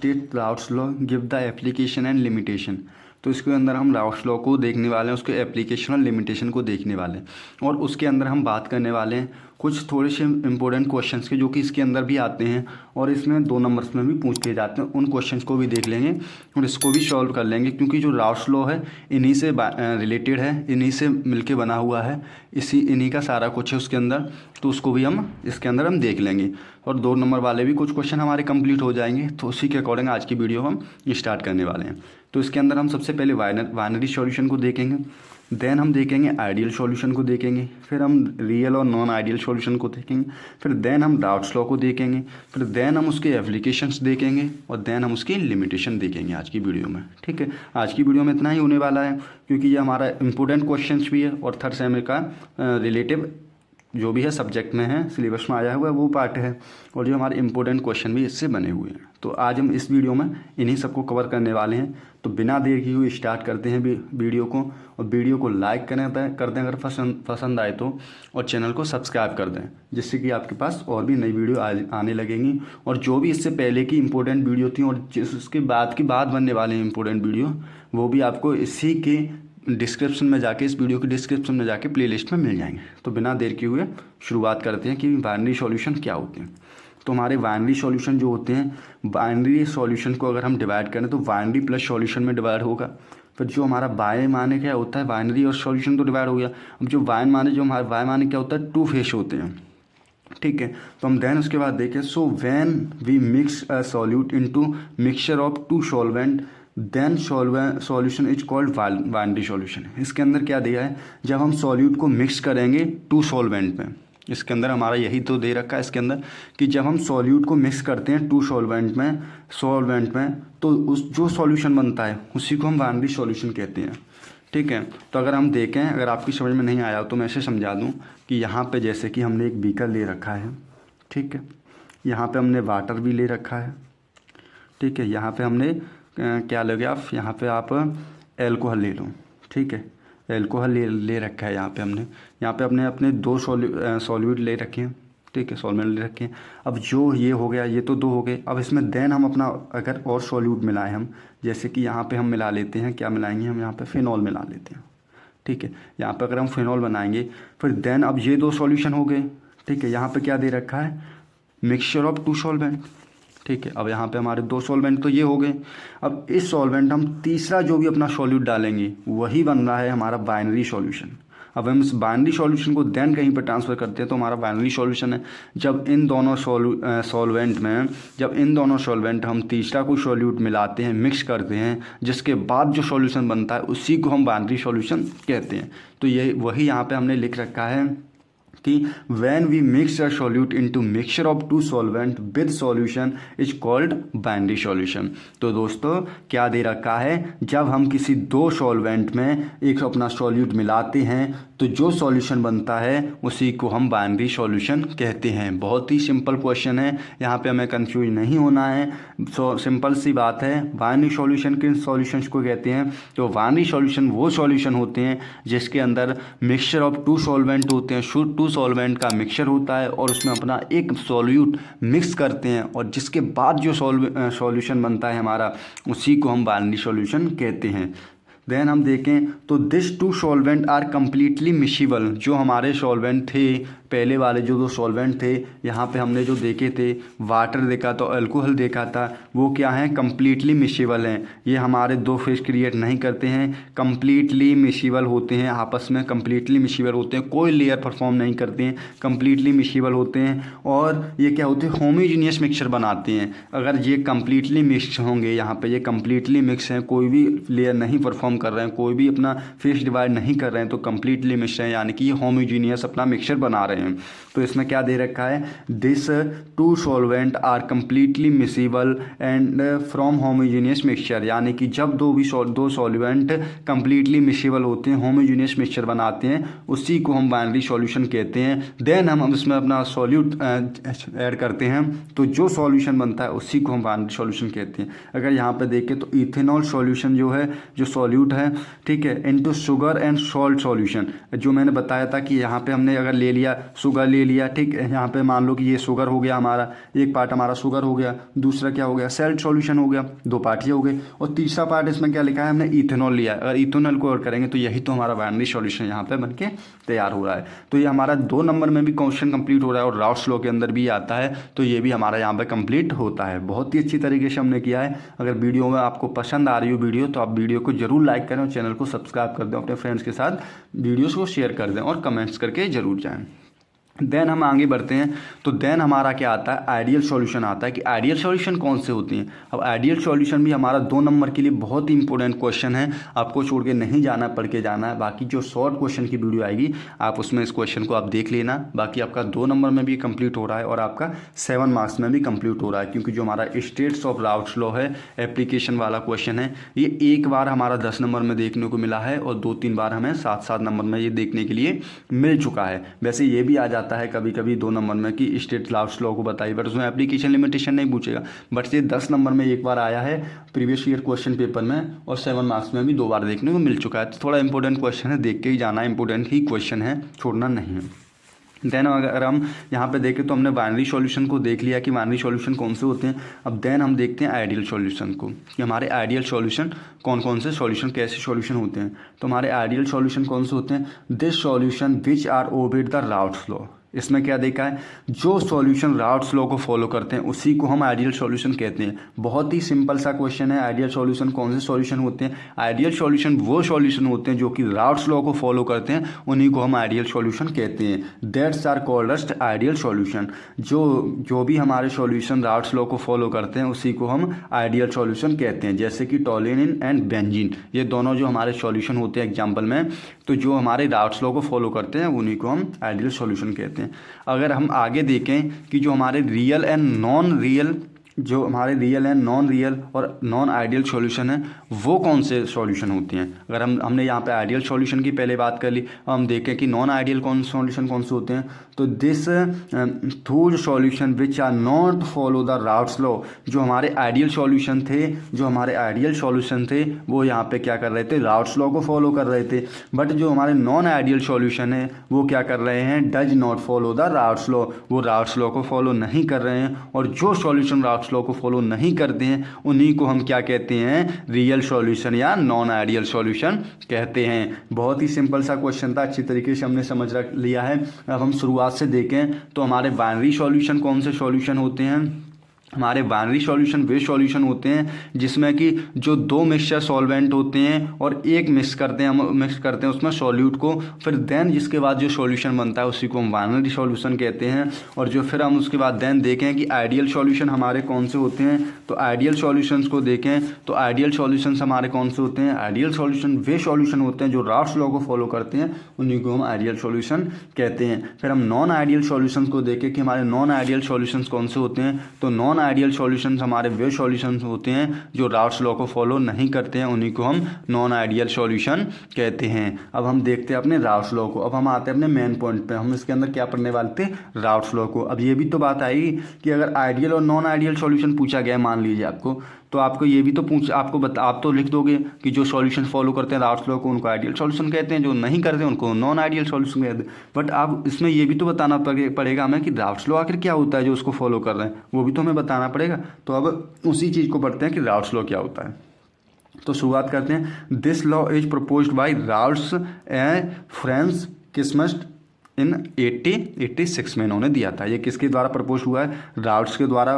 State routes law, give the application and limitation. तो इसके अंदर हम राउट्स लॉ को देखने वाले हैं, उसके एप्लीकेशन और लिमिटेशन को देखने वाले हैं, और उसके अंदर हम बात करने वाले हैं कुछ थोड़े से इंपॉर्टेंट क्वेश्चंस के जो कि इसके अंदर भी आते हैं और इसमें 2 नंबर्स में भी पूछे जाते हैं। उन क्वेश्चंस को भी देख लेंगे और इसको भी सॉल्व कर लेंगे, क्योंकि जो राउट्स लॉ है इन्हीं से रिलेटेड है, इन्हीं से मिलके बना हुआ है, इन्हीं का सारा कुछ है उसके अंदर। तो उसको भी हम इसके अंदर हम देख लेंगे और 2 नंबर वाले भी कुछ क्वेश्चन हमारे कंप्लीट हो जाएंगे। तो उसी के अकॉर्डिंग आज की वीडियो हम स्टार्ट करने वाले हैं। तो इसके अंदर हम सबसे पहले बाइनरी सॉल्यूशन को देखेंगे, देन हम देखेंगे आइडियल सॉल्यूशन को देखेंगे, फिर हम रियल और नॉन आइडियल सॉल्यूशन को देखेंगे, फिर देन हम राउट्स लॉ को देखेंगे, फिर देन हम उसके एप्लीकेशंस देखेंगे और देन हम उसकी लिमिटेशन देखेंगे आज की वीडियो में। ठीक है, आज की वीडियो में इतना ही होने वाला है, क्योंकि ये हमारा इंपॉर्टेंट क्वेश्चंस भी है और थर्ड सेमेस्टर का रिलेटिव जो भी है सब्जेक्ट में है, सिलेबस में आया हुआ है वो पार्ट है, और जो हमारे इंपॉर्टेंट क्वेश्चन भी इससे बने हुए हैं। तो आज हम इस वीडियो में इन्हीं सबको कवर करने वाले हैं। तो बिना देर किए हुए स्टार्ट करते हैं वीडियो को, और वीडियो को लाइक कर दें अगर पसंद आए तो, और चैनल को सब्सक्राइब कर दें, जिससे कि आपके पास और भी नई वीडियो आने लगेंगी। और जो भी इससे पहले की इंपॉर्टेंट वीडियो थी और जिसके बाद बनने वाले हैं इंपॉर्टेंट वीडियो, वो भी आपको इसी के डिस्क्रिप्शन में जाके, इस वीडियो के डिस्क्रिप्शन में जाके प्लेलिस्ट में मिल जाएंगे। तो बिना देर किए हुए शुरुआत करते हैं कि बाइनरी सॉल्यूशन क्या होते हैं। तो हमारे बाइनरी सॉल्यूशन जो होते हैं, बाइनरी सॉल्यूशन को अगर हम डिवाइड करें तो बाइनरी प्लस सॉल्यूशन में डिवाइड होगा। फिर जो हमारा बाय माने क्या होता है, बाइनरी और सॉल्यूशन तो डिवाइड हो गया। अब जो वाई माने क्या होता है, 2 फेस होते हैं। ठीक है, तो हम देन उसके बाद देखें, so when we mix a solute into mixture of 2 solvent then solution is called binary solution. इसके अंदर क्या दिया है, जब हम सॉल्यूट को मिक्स करेंगे 2 सॉल्वेंट में, इसके अंदर हमारा यही तो दे रखा है इसके अंदर कि जब हम सॉल्यूट को मिक्स करते हैं 2 सॉल्वेंट में तो उस जो सॉल्यूशन बनता है उसी को हम बाइनरी सॉल्यूशन कहते हैं। ठीक है, तो अगर हम देखें, अगर आपकी समझ में नहीं आया तो मैं ऐसे समझा दूं कि यहाँ पे जैसे कि हमने एक बीकर ले रखा है, ठीक है, यहाँ पे हमने वाटर भी ले रखा है, ठीक है, यहाँ पे हमने क्या लोगे आप, यहाँ पे आप एल्कोहल ले लो, ठीक है, एल्कोहल ले रखा है यहाँ पे हमने अपने 2 सॉल्यूट ले रखे हैं, ठीक है, सॉल्वेंट ले रखे हैं। अब जो ये हो गया, ये तो 2 हो गए। अब इसमें देन हम अपना अगर और सॉल्यूट मिलाएं हम, जैसे कि यहाँ पे हम मिला लेते हैं, क्या मिलाएंगे हम, यहाँ पे फिनॉल मिला लेते हैं। ठीक है, यहाँ पे अगर हम फिनॉल बनाएंगे, फिर देन अब ये 2 सॉल्यूशन हो गए। ठीक है, यहाँ पे क्या दे रखा है, मिक्सचर ऑफ 2 सॉल्वेंट। ठीक है, अब यहाँ पे हमारे 2 सॉल्वेंट तो ये हो गए। अब इस सॉल्वेंट हम तीसरा जो भी अपना सॉल्यूट डालेंगे वही बन रहा है हमारा बाइनरी सॉल्यूशन। अब हम इस बाइनरी सॉल्यूशन को देन कहीं पर ट्रांसफ़र करते हैं तो हमारा बाइनरी सॉल्यूशन है जब इन दोनों सॉल्वेंट हम तीसरा कोई सॉल्यूट मिलाते हैं, मिक्स करते हैं, जिसके बाद जो सॉल्यूशन बनता है उसी को हम बाइनरी सॉल्यूशन कहते हैं। तो ये वही यहाँ पे हमने लिख रखा है कि when we mix a solute into mixture of 2 solvent with solution is called binary solution। तो दोस्तों क्या दे रखा है, जब हम किसी 2 सॉल्वेंट में एक अपना सॉल्यूट मिलाते हैं तो जो सॉल्यूशन बनता है उसी को हम बाइनरी सॉल्यूशन कहते हैं। बहुत ही सिंपल क्वेश्चन है, यहाँ पे हमें कंफ्यूज नहीं होना है। सिंपल सी बात है, बाइनरी सॉल्यूशन किन सॉल्यूशंस को कहते हैं, तो बाइनरी सॉल्यूशन वो सॉल्यूशन होते हैं जिसके अंदर मिक्सचर ऑफ 2 सॉल्वेंट होते हैं, 2 सॉल्वेंट का मिक्सचर होता है और उसमें अपना एक सॉल्यूट मिक्स करते हैं, और जिसके बाद जो सॉल्यूशन बनता है हमारा उसी को हम बाइनरी सॉल्यूशन कहते हैं। देन हम देखें तो दिस 2 सॉल्वेंट आर कम्प्लीटली मिक्सिबल। जो हमारे सॉल्वेंट थे, पहले वाले जो 2 सॉल्वेंट थे, यहाँ पे हमने जो देखे थे, वाटर देखा तो अल्कोहल देखा था, वो क्या है, कम्प्लीटली मिक्सिबल हैं। ये हमारे 2 फेज क्रिएट नहीं करते हैं, कम्प्लीटली मिक्सिबल होते हैं, आपस में कम्प्लीटली मिक्सिबल होते हैं, कोई लेयर परफॉर्म नहीं करते हैं, कम्प्लीटली मिक्सिबल होते हैं। और ये क्या होते हैं, होमोजीनियस मिक्सचर बनाते हैं। अगर ये कम्प्लीटली मिक्स होंगे, यहाँ पे ये कम्प्लीटली मिक्स हैं, कोई भी लेयर नहीं परफॉर्म कर रहे हैं, कोई भी अपना फेस डिवाइड नहीं कर रहे हैं, तो कम्प्लीटली मिक्स है, यानी कि ये होमोजीनियस अपना मिक्सचर बना रहे हैं। तो इसमें क्या दे रखा है, this 2 solvent are completely miscible and from homogeneous mixture, यानी कि जब 2 सॉल्वेंट कम्प्लीटली मिक्सिबल होते हैं, होमोजीनियस मिक्सचर बनाते हैं, उसी को हम बाइनरी सॉल्यूशन कहते हैं। देन हम इसमें अपना सॉल्यूट ऐड करते हैं, तो जो सॉल्यूशन बनता है उसी को हम बाइनरी सॉल्यूशन कहते हैं। अगर यहाँ पे देखें तो इथेनॉल सॉल्यूशन जो है, जो सॉल्यूट है, ठीक है, into sugar and salt solution, जो मैंने बताया था कि यहाँ पे हमने अगर ले लिया शुगर ले लिया, ठीक है। यहाँ पे मान लो कि ये शुगर हो गया हमारा, एक पार्ट हमारा शुगर हो गया, दूसरा क्या हो गया सेल्ट सॉल्यूशन हो गया, दो पार्ट ये हो गए, और तीसरा पार्ट इसमें क्या लिखा है हमने इथेनॉल लिया है। अगर इथेनॉल को और करेंगे तो यही तो हमारा बाइनरी सॉल्यूशन यहाँ पे बनके तैयार हो रहा है। तो ये हमारा 2 नंबर में भी क्वेश्चन कंप्लीट हो रहा है और राउट्स लॉ के अंदर भी आता है, तो ये भी हमारा यहाँ पे कंप्लीट होता है। बहुत ही अच्छी तरीके से हमने किया है। अगर वीडियो में आपको पसंद आ रही हो वीडियो तो आप वीडियो को जरूर लाइक करें और चैनल को सब्सक्राइब कर दें, अपने फ्रेंड्स के साथ वीडियोस को शेयर कर दें और कमेंट्स करके जरूर जाएं। देन हम आगे बढ़ते हैं। तो देन हमारा क्या आता है, आइडियल सॉल्यूशन आता है कि आइडियल सॉल्यूशन कौन से होते हैं। अब आइडियल सॉल्यूशन भी हमारा 2 नंबर के लिए बहुत ही इंपॉर्टेंट क्वेश्चन है, आपको छोड़ के नहीं जाना, पढ़ के जाना है। बाकी जो शॉर्ट क्वेश्चन की वीडियो आएगी आप उसमें इस क्वेश्चन को आप देख लेना। बाकी आपका 2 नंबर में भी कंप्लीट हो रहा है और आपका 7 मार्क्स में भी कंप्लीट हो रहा है, क्योंकि जो हमारा स्टेट्स ऑफ राउट्स लॉ है एप्लीकेशन वाला क्वेश्चन है, ये एक बार हमारा 10 नंबर में देखने को मिला है और 2-3 बार हमें 7-7 नंबर में ये देखने के लिए मिल चुका है। वैसे ये भी आ जाता है कभी कभी 2 नंबर में कि स्टेट राउट्स लॉ को बताइए, बट उसमें एप्लीकेशन लिमिटेशन नहीं पूछेगा। बट ये 10 नंबर में एक बार आया है प्रीवियस ईयर क्वेश्चन पेपर में और 7 मार्क्स में भी 2 बार देखने को मिल चुका है। तो थोड़ा इंपॉर्टेंट क्वेश्चन है, देख के ही जाना है, इंपॉर्टेंट ही क्वेश्चन है, छोड़ना नहीं है। देन अगर हम यहाँ पे देखें तो हमने बाइनरी सॉल्यूशन को देख लिया कि बाइनरी सॉल्यूशन कौन से होते हैं। अब देन हम देखते हैं आइडियल सॉल्यूशन को कि हमारे आइडियल सॉल्यूशन कौन कौन से सॉल्यूशन, कैसे सॉल्यूशन होते हैं। तो हमारे आइडियल सॉल्यूशन कौन से होते हैं, this solution which are obeyed the Raoult's law. इसमें क्या देखा है, जो सॉल्यूशन राउट्स लॉ को फॉलो करते हैं उसी को हम आइडियल सॉल्यूशन कहते हैं। बहुत ही सिंपल सा क्वेश्चन है, आइडियल सॉल्यूशन कौन से सॉल्यूशन होते हैं। आइडियल सॉल्यूशन वो सॉल्यूशन होते हैं जो कि राउट्स लॉ को फॉलो करते हैं, उन्हीं को हम आइडियल सॉल्यूशन कहते हैं। That's are called ideal solution. जो भी हमारे सॉल्यूशन राउट्स लॉ को फॉलो करते हैं उसी को हम आइडियल सॉल्यूशन कहते हैं। जैसे कि टोल्यूनि एंड बेंजीन, ये दोनों जो हमारे सॉल्यूशन होते हैं एग्जाम्पल में, तो जो हमारे राउट्स लॉ को फॉलो करते हैं उन्हीं को हम आइडियल सॉल्यूशन कहते हैं। अगर हम आगे देखें कि जो हमारे रियल एंड नॉन रियल, जो हमारे रियल एंड नॉन रियल और नॉन आइडियल सॉल्यूशन है वो कौन से सॉल्यूशन होते हैं। अगर हमने यहाँ पे आइडियल सॉल्यूशन की पहले बात कर ली, हम देखें कि नॉन आइडियल सॉल्यूशन कौन से होते हैं। तो this those solution which are not follow the Raoult's law. जो हमारे आइडियल सॉल्यूशन थे वो यहाँ पे क्या कर रहे थे, राउट्स लॉ को फॉलो कर रहे थे। बट जो हमारे नॉन आइडियल सॉल्यूशन है वो क्या कर रहे हैं, does not follow the Raoult's law, वो राउट्स लॉ को फॉलो नहीं कर रहे हैं। और जो सॉल्यूशन राउट्स लॉ को फॉलो नहीं करते हैं उन्हीं को हम क्या कहते हैं, रियल सॉल्यूशन या नॉन आइडियल सॉल्यूशन कहते हैं। बहुत ही सिंपल सा क्वेश्चन था, अच्छी तरीके से हमने समझ रख लिया है। अब हम शुरुआत से देखें तो हमारे बाइनरी सॉल्यूशन कौन से सॉल्यूशन होते हैं। हमारे बाइनरी सॉल्यूशन वे सॉल्यूशन होते हैं जिसमें कि जो 2 मिक्सचर सॉल्वेंट होते हैं और एक मिक्स करते हैं उसमें सॉल्यूट को, फिर देन जिसके बाद जो सॉल्यूशन बनता है उसी को हम बाइनरी सॉल्यूशन कहते हैं। और जो फिर हम उसके बाद देन देखें कि आइडियल सॉल्यूशन हमारे कौन से होते हैं। तो आइडियल सॉल्यूशंस को देखें तो आइडियल सॉल्यूशंस हमारे कौन से होते हैं, आइडियल सॉल्यूशन वे सॉल्यूशन होते हैं जो राउट्स लॉ को फॉलो करते हैं, उन्हीं को हम आइडियल सॉल्यूशन कहते हैं। फिर हम नॉन आइडियल सॉल्यूशंस को देखें कि हमारे नॉन आइडियल सॉल्यूशंस कौन से होते हैं। तो नॉन आइडियल सॉल्यूशंस हमारे वे सॉल्यूशंस होते हैं जो राउट्स लॉ को फॉलो नहीं करते हैं, उन्हीं को हम नॉन आइडियल सॉल्यूशन कहते हैं। अब हम देखते हैं अपने राउट्स लॉ को। अब हम आते हैं अपने मेन पॉइंट पे, हम इसके अंदर क्या पढ़ने वाले थे, राउट्स लॉ को। अब ये भी तो बात आएगी कि अगर आइडियल और नॉन आइडियल सॉल्यूशन पूछा गया मान लीजिए आपको, तो आपको ये भी तो आप तो लिख दोगे कि जो सॉल्यूशन फॉलो करते हैं राउट्स लॉ को उनको आइडियल सॉल्यूशन कहते हैं, जो नहीं करते हैं उनको नॉन आइडियल सॉल्यूशन कहते हैं। बट आप इसमें ये भी तो बताना पड़ेगा हमें कि राउट्स लॉ आखिर क्या होता है जो उसको फॉलो कर रहे हैं, वो भी तो हमें बताना पड़ेगा। तो अब उसी चीज़ को पढ़ते हैं कि राउट्स लॉ क्या होता है। तो शुरुआत करते हैं। This law is proposed by Raoult's and France chemist in 1886 में इन्होंने दिया था। ये किसके द्वारा प्रपोज हुआ है, राउट्स के द्वारा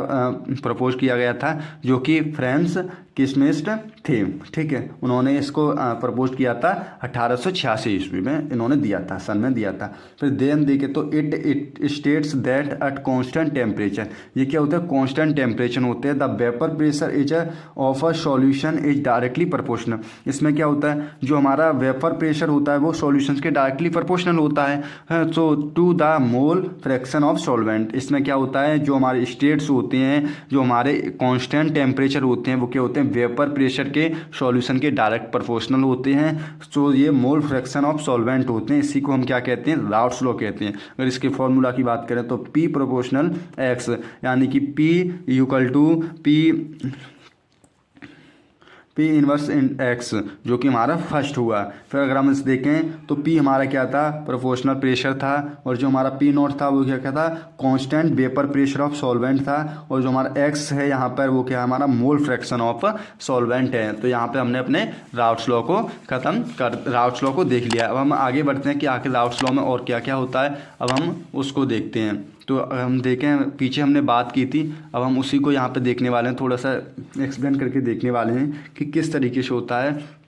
प्रपोज किया गया था, जो कि फ्रांस किस्मिस्ट थे, ठीक है। उन्होंने इसको प्रपोज किया था 1886 ईस्वी में, इन्होंने दिया था, सन में दिया था। फिर देन देखे तो it states that at constant temperature, ये क्या होता है, कांस्टेंट टेम्परेचर होते हैं। The vapour pressure is of a solution is directly proportional. इसमें क्या होता है, जो हमारा वेपर प्रेशर होता है वो सॉल्यूशंस के डायरेक्टली प्रोपोर्शनल होता है so to the mole fraction of solvent. इसमें क्या होता है, जो हमारे स्टेट्स होते हैं, जो हमारे कांस्टेंट टेम्परेचर होते हैं वो क्या होते हैं, वेपर प्रेशर के सॉल्यूशन के डायरेक्ट प्रोपोर्शनल होते हैं। तो ये मोल फ्रैक्शन ऑफ सॉल्वेंट होते हैं, इसी को हम क्या कहते हैं, राउट्स लॉ कहते हैं। अगर इसके फॉर्मूला की बात करें तो P प्रोपोर्शनल X, यानी कि P equal to P P inverse x जो कि हमारा फर्स्ट हुआ। फिर अगर हम इस देखें तो P हमारा क्या था, प्रोपोर्शनल प्रेशर था, और जो हमारा P नॉट था वो क्या था, constant vapour pressure of solvent था, और जो हमारा X है यहाँ पर वो क्या, हमारा मोल फ्रैक्शन ऑफ सॉल्वेंट है। तो यहाँ पे हमने अपने राउट्स लॉ को राउट्स लॉ को देख लिया। अब हम आगे बढ़ते हैं कि आखिर राउट्स लॉ में और क्या क्या होता है, अब हम उसको देखते हैं। तो हम देखें, पीछे हमने बात की थी, अब हम उसी को यहाँ पे देखने वाले हैं, थोड़ा सा एक्सप्लेन करके देखने वाले हैं कि किस तरीके से होता है।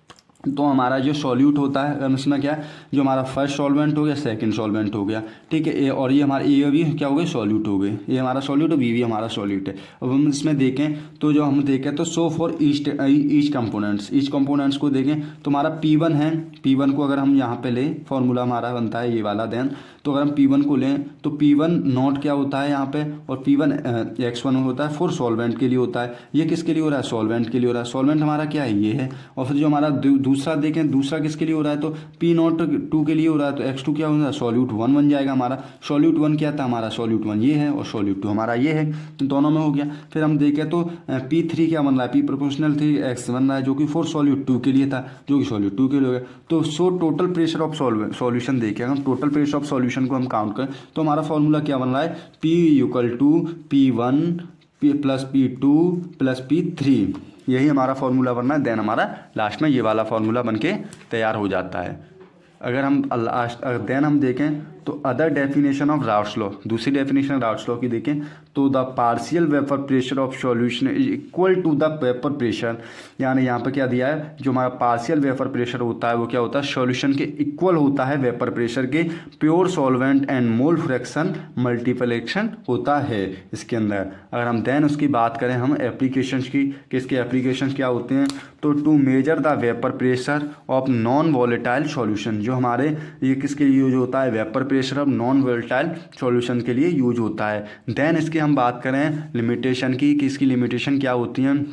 तो हमारा जो सॉल्यूट होता है उसमें क्या, जो हमारा फर्स्ट सॉल्वेंट हो गया, सेकंड सॉल्वेंट हो गया, ठीक है, ए और ये हमारा ए भी क्या हो गए, सॉल्यूट हो गए, ये हमारा सॉल्यूट है, बी भी हमारा सॉल्यूट है। अब हम इसमें देखें तो जो हम देखें तो सो फॉर ईच कंपोनेंट्स को देखें तो हमारा P1 है, P1 को अगर हम यहाँ पे लें, फॉर्मूला हमारा बनता है ये वाला, देन तो अगर हम P1 को लें तो P1 नॉट क्या होता है यहाँ पे, और P1 X1 होता है, फॉर सॉल्वेंट के लिए होता है। ये किसके लिए हो रहा है, सॉल्वेंट के लिए हो रहा है। सॉल्वेंट हमारा क्या है, ये है। और फिर जो हमारा दूसरा देखें, दूसरा किसके लिए हो रहा है, तो P नॉट 2 के लिए हो रहा है, तो X2 क्या हो रहा है, सॉल्यूट 1 बन जाएगा हमारा। सॉल्यूट 1 क्या था, हमारा सॉल्यूट 1 ये है, और सॉल्यूट 2 हमारा ये है, दोनों में हो गया। फिर हम देखें तो P3 क्या बन रहा है, P प्रोपोर्शनल 3x बन रहा है, जो कि फॉर सॉल्यूट 2 के लिए था, जो कि सॉल्यूट 2 के लिए हो गया। तो so total pressure of solution देखें, हम टोटल प्रेशर ऑफ सॉल्यूशन को हम काउंट करें तो हमारा फॉर्मूला क्या बन रहा है, P equal to P1 plus P2 plus P3, यही हमारा फॉर्मूला बनना है। देन हमारा लास्ट में ये वाला फॉर्मूला बन के तैयार हो जाता है। अगर हम लास्ट देन हम देखें तो other definition of Raoult's law, दूसरी डेफिनेशन राउट्स लॉ की देखें तो the partial vapour pressure of solution is equal to the vapour pressure, यानी यहाँ पे क्या दिया है, जो हमारा पार्शियल वेपर प्रेशर होता है वो क्या होता है, सॉल्यूशन के इक्वल होता है वेपर प्रेशर के, pure solvent and mole fraction multiplication होता है इसके अंदर। अगर हम देन उसकी बात करें हम एप्लीकेशंस की, किसके एप्लीकेशंस क्या होते हैं, तो to measure the vapour pressure of non volatile solution, जो हमारे ये किसके लिए यूज होता है, vapour pressure of non volatile solution के लिए यूज होता है। देन इसकी हम बात करें लिमिटेशन की कि इसकी लिमिटेशन क्या होती हैं,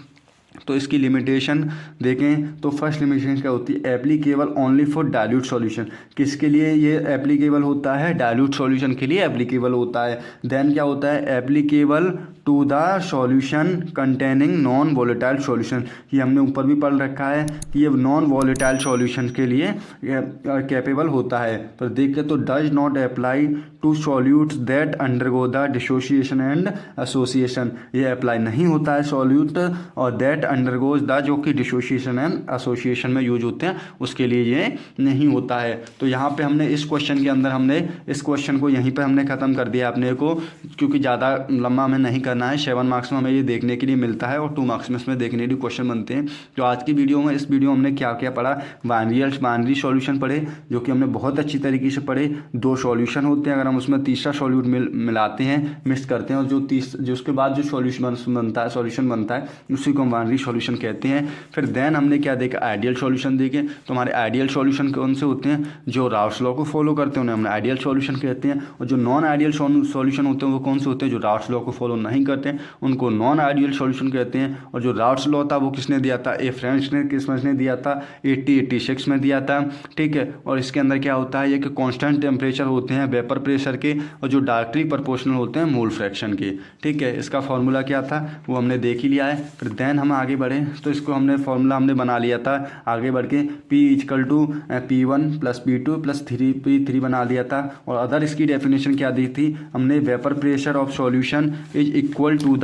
तो इसकी लिमिटेशन देखें तो फर्स्ट लिमिटेशन क्या होती है, applicable only for dilute solution, किसके लिए ये एप्लीकेबल होता है, डाइल्यूट सॉल्यूशन के लिए एप्लीकेबल होता है। देन क्या होता है, applicable to the solution containing non volatile solution, ये हमने ऊपर भी पढ़ रखा है कि ये नॉन वॉलेटाइल सॉल्यूशन के लिए कैपेबल होता है। तो देखें तो does not apply to solutes that undergo the dissociation and association, ये अप्लाई नहीं होता है सॉल्यूट और दैट अंडरगोज द, जो कि डिसोसिएशन एंड एसोसिएशन में यूज होते हैं, उसके लिए ये नहीं होता है। तो यहाँ पे हमने इस क्वेश्चन के अंदर हमने इस क्वेश्चन को यहीं पे हमने ख़त्म कर दिया अपने को, क्योंकि ज़्यादा लंबा हमें नहीं करना है। 7 मार्क्स में हमें ये देखने के लिए मिलता है और 2 मार्क्स में इसमें देखने के लिए क्वेश्चन बनते हैं। तो आज की वीडियो में, इस वीडियो में हमने क्या क्या पढ़ा, बाइनरी सॉल्यूशन पढ़े, जो कि हमने बहुत अच्छी तरीके से पढ़े। 2 सॉल्यूशन होते हैं, अगर हम उसमें तीसरा सॉल्यूट मिलाते हैं, मिक्स करते हैं, और जो उसके बाद जो सॉल्यूशन बनता है उसी को हम बाइनरी सॉल्यूशन कहते हैं। फिर देन हमने क्या देखा, आइडियल सॉल्यूशन देखे। तो हमारे आइडियल सॉल्यूशन कौन से होते हैं, जो राउट्स लॉ को फॉलो करते हैं उन्हें हम आइडियल सॉल्यूशन कहते हैं, और जो नॉन आइडियल सॉल्यूशन होते हैं वो कौन से होते हैं, जो राउट्स लॉ को फॉलो नहीं करते हैं उनको नॉन आइडियल सॉल्यूशन कहते हैं। और जो राउट्स लॉ था वो किसने दिया था, ए फ्रेंच ने, किसने दिया था, 1886 में दिया था, ठीक है। और इसके अंदर क्या होता है, ये कि कांस्टेंट टेम्परेचर होते हैं वेपर प्रेशर के, और जो डायरेक्टली प्रोपोर्शनल होते हैं मोल फ्रैक्शन के, ठीक है। इसका फॉर्मूला क्या था वो हमने देख ही लिया है। फिर देन हम आगे बढ़े तो इसको हमने फॉर्मूला हमने बना लिया था आगे बढ़ के, P equal to P1 plus P2 plus P3 बना लिया था। और अदर इसकी डेफिनेशन क्या दी थी हमने, vapour pressure of solution is equal to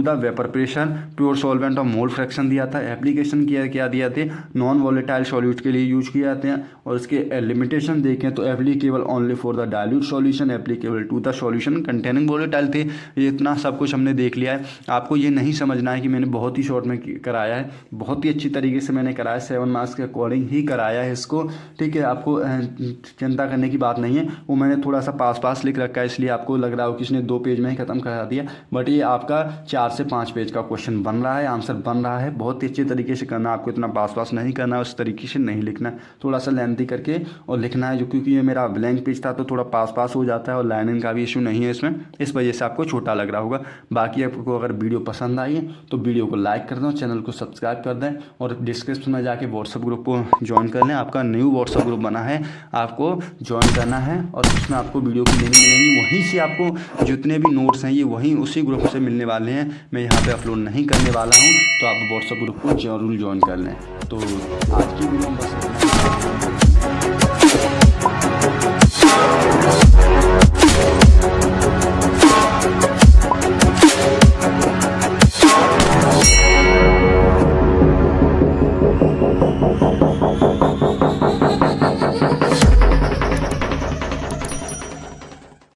the vapour pressure pure solvent of mole fraction दिया था। एप्लीकेशन क्या दिया थे, नॉन वॉलेटाइल सॉल्यूट के लिए यूज किए जाते हैं। और इसके लिमिटेशन देखें तो applicable only for the dilute solution, applicable to the solution containing volatile थे। ये इतना सब कुछ हमने देख लिया है। आपको ये नहीं समझना है कि मैंने बहुत ही शॉर्ट में कराया है, बहुत ही अच्छी तरीके से मैंने कराया, 7 मार्क्स के अकॉर्डिंग ही कराया है इसको, ठीक है। आपको चिंता करने की बात नहीं है, वो मैंने थोड़ा सा पास लिख रखा है, इसलिए आपको लग रहा हो कि इसने 2 पेज में ही खत्म करा दिया, बट ये आपका 4 से 5 पेज का क्वेश्चन बन रहा है, आंसर बन रहा है। बहुत ही अच्छे तरीके से करना, आपको इतना पास नहीं करना, उस तरीके से नहीं लिखना, थोड़ा सा लेंथी करके और लिखना है। जो क्योंकि ये मेरा ब्लैंक पेज था तो थोड़ा पास हो जाता है, और लाइनिंग का भी इशू नहीं है इसमें, इस वजह से आपको छोटा लग रहा होगा। बाकी आपको अगर वीडियो पसंद आई चाहिए तो वीडियो को लाइक कर दें, चैनल को सब्सक्राइब कर दें और डिस्क्रिप्शन में जाके व्हाट्सअप ग्रुप को ज्वाइन कर लें। आपका न्यू व्हाट्सअप ग्रुप बना है, आपको ज्वाइन करना है और उसमें आपको वीडियो की लिंक मिलेंगी। वहीं से आपको जितने भी नोट्स हैं ये वहीं उसी ग्रुप से मिलने वाले हैं। मैं यहाँ पे अपलोड नहीं करने वाला हूँ, तो आप व्हाट्सअप ग्रुप को जरूर ज्वाइन कर लें। तो आज की वीडियो में बस